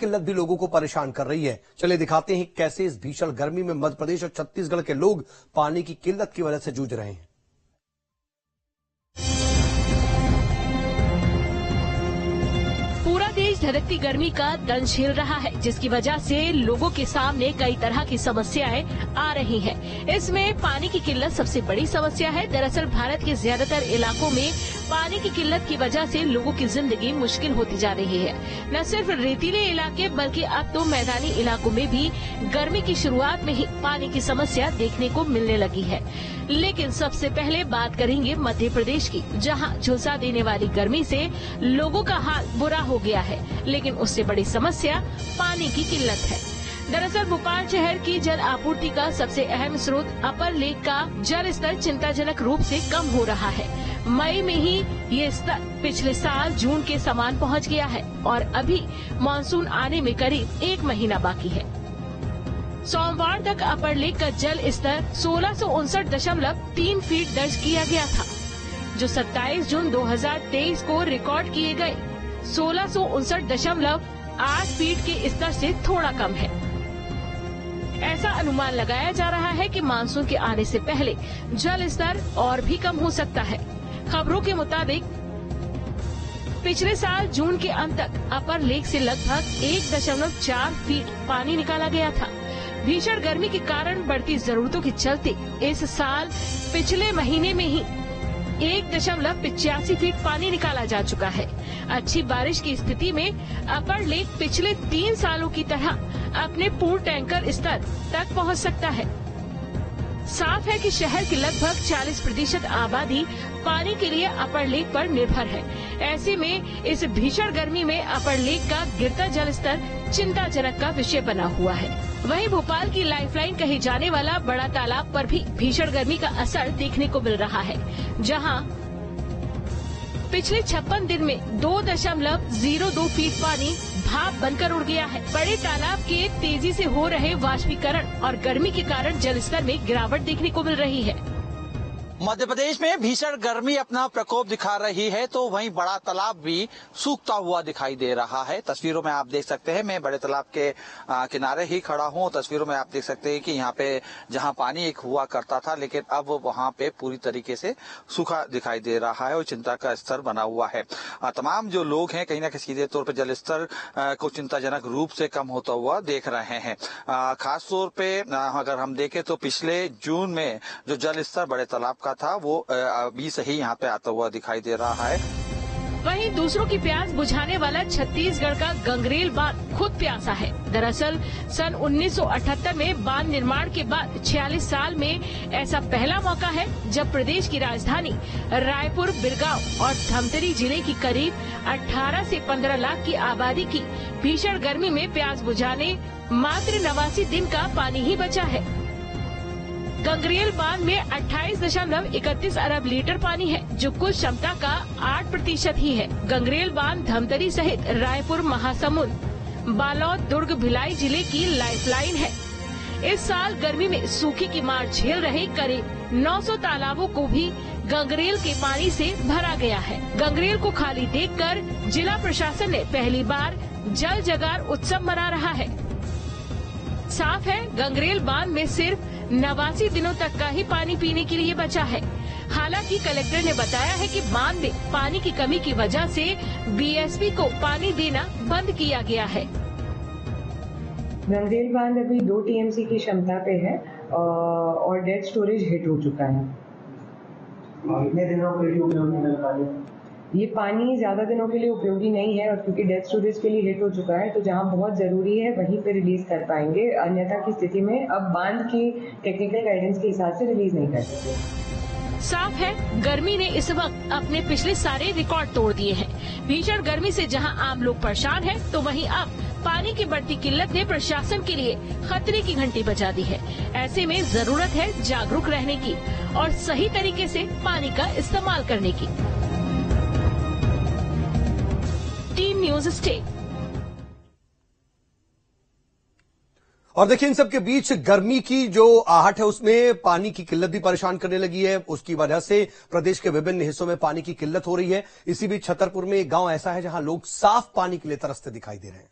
किल्लत भी लोगों को परेशान कर रही है। चलिए दिखाते हैं कैसे इस भीषण गर्मी में मध्य प्रदेश और छत्तीसगढ़ के लोग पानी की किल्लत की वजह से जूझ रहे हैं। पूरा देश धधकती गर्मी का दंश झेल रहा है, जिसकी वजह से लोगों के सामने कई तरह की समस्याएं आ रही हैं। इसमें पानी की किल्लत सबसे बड़ी समस्या है। दरअसल भारत के ज्यादातर इलाकों में पानी की किल्लत की वजह से लोगों की जिंदगी मुश्किल होती जा रही है। न सिर्फ रेतीले इलाके बल्कि अब तो मैदानी इलाकों में भी गर्मी की शुरुआत में ही पानी की समस्या देखने को मिलने लगी है। लेकिन सबसे पहले बात करेंगे मध्य प्रदेश की, जहां झुलसा देने वाली गर्मी से लोगों का हाल बुरा हो गया है। लेकिन उससे बड़ी समस्या पानी की किल्लत है। दरअसल भोपाल शहर की जल आपूर्ति का सबसे अहम स्रोत अपर लेक का जल स्तर चिंताजनक रूप से कम हो रहा है। मई में ही ये स्तर पिछले साल जून के समान पहुंच गया है और अभी मानसून आने में करीब 1 महीना बाकी है। सोमवार तक अपर लेक का जल स्तर 1659.3 फीट दर्ज किया गया था, जो 27 जून 2023 को रिकॉर्ड किए गए 1659.8 फीट के स्तर से थोड़ा कम है। ऐसा अनुमान लगाया जा रहा है कि मानसून के आने से पहले जल स्तर और भी कम हो सकता है। खबरों के मुताबिक पिछले साल जून के अंत तक अपर लेक से लगभग 1.4 फीट पानी निकाला गया था। भीषण गर्मी के कारण बढ़ती जरूरतों के चलते इस साल पिछले महीने में ही 1.85 फीट पानी निकाला जा चुका है। अच्छी बारिश की स्थिति में अपर लेक पिछले 3 सालों की तरह अपने पूर्ण टैंकर स्तर तक पहुंच सकता है। साफ है कि शहर की लगभग 40% आबादी पानी के लिए अपर लेक पर निर्भर है। ऐसे में इस भीषण गर्मी में अपर लेक का गिरता जल स्तर चिंताजनक का विषय बना हुआ है। वहीं भोपाल की लाइफलाइन कहे जाने वाला बड़ा तालाब पर भी भीषण गर्मी का असर देखने को मिल रहा है, जहां पिछले 56 दिन में 2.02 फीट पानी भाप बनकर उड़ गया है। बड़े तालाब के तेजी से हो रहे वाष्पीकरण और गर्मी के कारण जल स्तर में गिरावट देखने को मिल रही है। मध्य प्रदेश में भीषण गर्मी अपना प्रकोप दिखा रही है, तो वहीं बड़ा तालाब भी सूखता हुआ दिखाई दे रहा है। तस्वीरों में आप देख सकते हैं, मैं बड़े तालाब के किनारे ही खड़ा हूं। तस्वीरों में आप देख सकते हैं कि यहाँ पे जहां पानी एक हुआ करता था, लेकिन अब वहां पे पूरी तरीके से सूखा दिखाई दे रहा है और चिंता का स्तर बना हुआ है। तमाम जो लोग हैं कहीं ना कहीं सीधे तौर पर जल स्तर को चिंताजनक रूप से कम होता हुआ देख रहे हैं। खास तौर पे अगर हम देखें तो पिछले जून में जो जल स्तर बड़े तालाब का था वो अभी से ही यहाँ पे आता हुआ दिखाई दे रहा है। वहीं दूसरों की प्यास बुझाने वाला छत्तीसगढ़ का गंगरेल बांध खुद प्यासा है। दरअसल सन 1978 में बांध निर्माण के बाद 46 साल में ऐसा पहला मौका है जब प्रदेश की राजधानी रायपुर, बिरगांव और धमतरी जिले की करीब 18 से 15 लाख की आबादी की भीषण गर्मी में प्यास बुझाने मात्र 89 दिन का पानी ही बचा है। गंगरेल बांध में 28.31 अरब लीटर पानी है, जो कुल क्षमता का 8% ही है। गंगरेल बांध धमतरी सहित रायपुर, महासमुंद, बालोद, दुर्ग, भिलाई जिले की लाइफलाइन है। इस साल गर्मी में सूखे की मार झेल रहे करीब 900 तालाबों को भी गंगरेल के पानी से भरा गया है। गंगरेल को खाली देखकर जिला प्रशासन ने पहली बार जल जगार उत्सव मना रहा है। साफ है, गंगरेल बांध में सिर्फ 89 दिनों तक का ही पानी पीने के लिए बचा है। हालांकि कलेक्टर ने बताया है कि बांध में पानी की कमी की वजह से बीएसपी को पानी देना बंद किया गया है। गंगरेल बांध अभी 2 टीएमसी की क्षमता पे है और डेड स्टोरेज हिट हो चुका है। कितने दिनों के लिए उपयोगी है पानी? ये पानी ज्यादा दिनों के लिए उपयोगी नहीं है और क्योंकि डेड स्टोरेज के लिए हिट हो चुका है, तो जहां बहुत जरूरी है वहीं पे रिलीज कर पाएंगे। अन्यथा की स्थिति में अब बांध की टेक्निकल गाइडेंस के हिसाब से रिलीज नहीं कर सकते। साफ है, गर्मी ने इस वक्त अपने पिछले सारे रिकॉर्ड तोड़ दिए हैं। भीषण गर्मी से जहां आम लोग परेशान हैं, तो वहीं अब पानी की बढ़ती किल्लत ने प्रशासन के लिए खतरे की घंटी बजा दी है। ऐसे में जरूरत है जागरूक रहने की और सही तरीके से पानी का इस्तेमाल करने की। Team news stay. और देखिए, इन सब के बीच गर्मी की जो आहट है उसमें पानी की किल्लत भी परेशान करने लगी है। उसकी वजह से प्रदेश के विभिन्न हिस्सों में पानी की किल्लत हो रही है। इसी बीच छतरपुर में एक गांव ऐसा है जहां लोग साफ पानी के लिए तरसते दिखाई दे रहे हैं।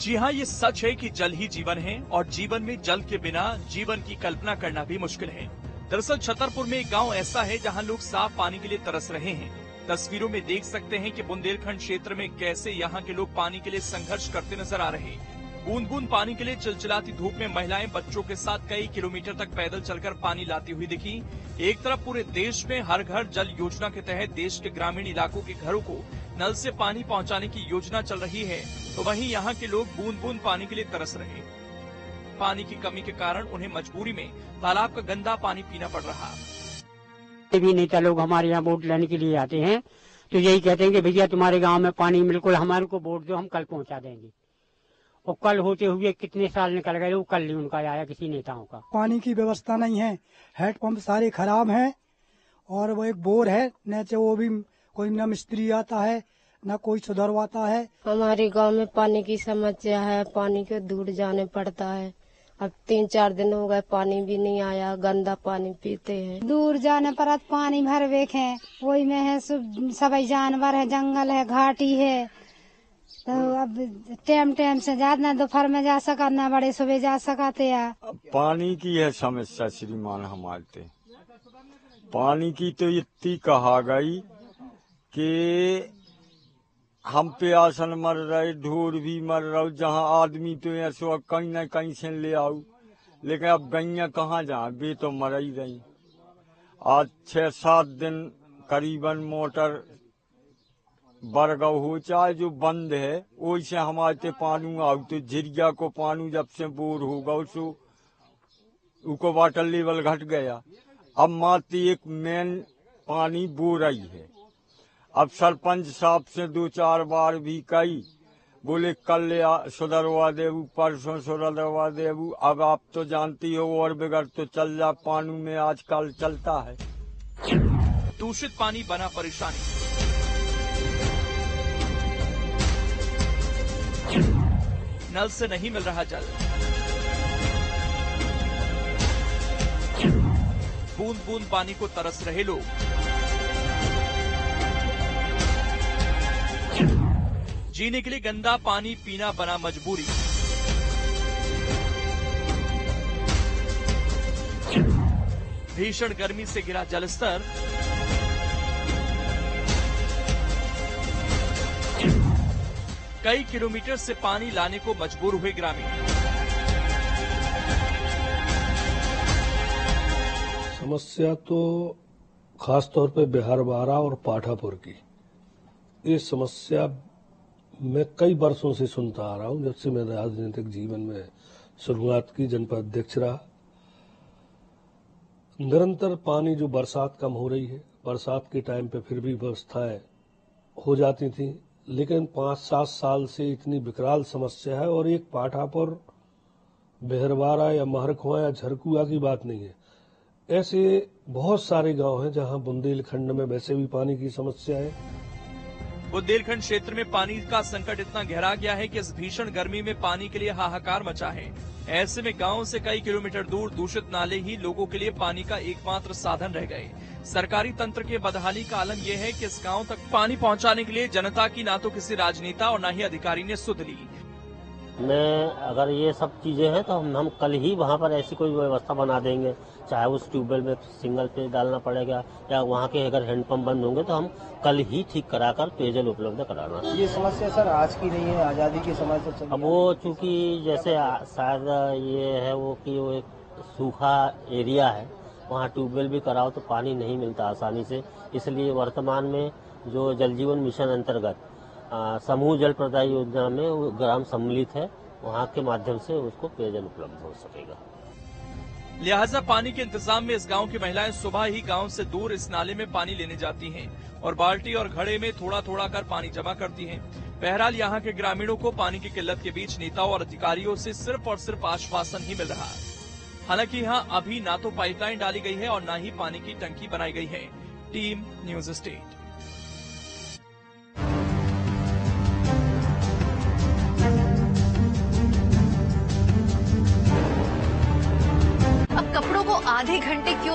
जी हाँ, ये सच है कि जल ही जीवन है और जीवन में जल के बिना जीवन की कल्पना करना भी मुश्किल है। दरअसल छतरपुर में एक गांव ऐसा है जहां लोग साफ पानी के लिए तरस रहे हैं। तस्वीरों में देख सकते हैं कि बुंदेलखंड क्षेत्र में कैसे यहाँ के लोग पानी के लिए संघर्ष करते नजर आ रहे हैं। बूंद बूंद पानी के लिए चिलचिलाती धूप में महिलाएं बच्चों के साथ कई किलोमीटर तक पैदल चलकर पानी लाती हुई दिखी। एक तरफ पूरे देश में हर घर जल योजना के तहत देश के ग्रामीण इलाकों के घरों को नल से पानी पहुंचाने की योजना चल रही है, तो वहीं यहाँ के लोग बूंद बूंद पानी के लिए तरस रहे हैं। पानी की कमी के कारण उन्हें मजबूरी में तालाब का गंदा पानी पीना पड़ रहा। भी नेता लोग हमारे यहाँ वोट लेने के लिए आते हैं तो यही कहते हैं कि भैया तुम्हारे गांव में पानी बिल्कुल, हमारे को वोट दो, हम कल पहुंचा देंगे। और कल होते हुए कितने साल निकल गए, वो कल नहीं उनका आया किसी नेताओं का। पानी की व्यवस्था नहीं है, हैंडपंप सारे खराब हैं और वो एक बोर है, न वो भी कोई न मिस्त्री आता है न कोई सुधरवाता है। हमारे गांव में पानी की समस्या है, पानी को दूर जाने पड़ता है। अब 3-4 दिन हो गए पानी भी नहीं आया, गंदा पानी पीते हैं। दूर जाने पर पानी भर बेक है, वही में है सभी जानवर है, जंगल है, घाटी है, तो अब टाइम से ज्यादा दोपहर में जा सका न बड़े सुबह जा सकाते हैं। पानी की है समस्या श्रीमान हमारे। पानी की तो इतनी कहा गई कि हम प्यासन मर रहे, ढोर भी मर रहा, जहाँ आदमी तो ऐसा कहीं न कहीं से ले आओ, लेकिन अब गैया कहाँ जा, बे तो मर ही रही। आज 6-7 दिन करीबन मोटर बरगव हो चाहे जो बंद है, वैसे हमारे पानी आओ तो झिरिया को पानी जब से बोर होगा उसको उको वाटर लेवल घट गया। अब मात्र एक मेन पानी बोर ही है। अब सरपंच साहब से 2-4 बार भी कही, बोले कल सुधरवा देबू, परसों सुधरवा देबू। अब आप तो जानती हो और बिगड़ तो चल जा, पानी में आजकल चलता है। दूषित पानी बना परेशानी। नल से नहीं मिल रहा जल, बूंद बूंद पानी को तरस रहे लोग। जीने के लिए गंदा पानी पीना बना मजबूरी। भीषण गर्मी से गिरा जलस्तर। कई किलोमीटर से पानी लाने को मजबूर हुए ग्रामीण। समस्या तो खास तौर पे बिहारवाड़ा और पाठापुर की, ये समस्या मैं कई वर्षों से सुनता आ रहा हूं, जब से मैंने राजनीतिक जीवन में शुरुआत की, जनपद अध्यक्ष रहा। निरंतर पानी जो बरसात कम हो रही है, बरसात के टाइम पे फिर भी व्यवस्थाएं हो जाती थी, लेकिन 5-7 साल से इतनी विकराल समस्या है। और एक पाठापुर, बिहरवाड़ा या महरखुआ या झरकुआ की बात नहीं है, ऐसे बहुत सारे गांव हैं जहां बुंदेलखंड में वैसे भी पानी की समस्या है। बुंदेलखंड क्षेत्र में पानी का संकट इतना गहरा गया है कि इस भीषण गर्मी में पानी के लिए हाहाकार मचा है। ऐसे में गांव से कई किलोमीटर दूर दूषित नाले ही लोगों के लिए पानी का एकमात्र साधन रह गए। सरकारी तंत्र के बदहाली का आलम यह है कि इस गांव तक पानी पहुंचाने के लिए जनता की ना तो किसी राजनेता और न ही अधिकारी ने सुध ली। मैं अगर ये सब चीजें हैं तो हम कल ही वहाँ पर ऐसी कोई व्यवस्था बना देंगे, चाहे उस ट्यूबवेल में सिंगल पे डालना पड़ेगा या वहाँ के अगर हैंडपंप बंद होंगे तो हम कल ही ठीक कराकर पेयजल उपलब्ध कराना। ये समस्या सर आज की नहीं है, आजादी के समय से। अब वो चूँकि जैसे शायद ये है वो कि वो एक सूखा एरिया है, वहाँ ट्यूबवेल भी कराओ तो पानी नहीं मिलता आसानी से, इसलिए वर्तमान में जो जल जीवन मिशन अंतर्गत समूह जल प्रदाय योजना में वो ग्राम सम्मिलित है, वहाँ के माध्यम से उसको पेयजल उपलब्ध हो सकेगा। लिहाजा पानी के इंतजाम में इस गांव की महिलाएं सुबह ही गांव से दूर इस नाले में पानी लेने जाती हैं और बाल्टी और घड़े में थोड़ा थोड़ा कर पानी जमा करती हैं। बहरहाल यहाँ के ग्रामीणों को पानी की किल्लत के बीच नेताओं और अधिकारियों से सिर्फ और सिर्फ आश्वासन ही मिल रहा है। हालांकि यहाँ अभी ना तो पाइपलाइन डाली गई है और न ही पानी की टंकी बनाई गई है। Team news state. अब कपड़ों को आधे घंटे क्यों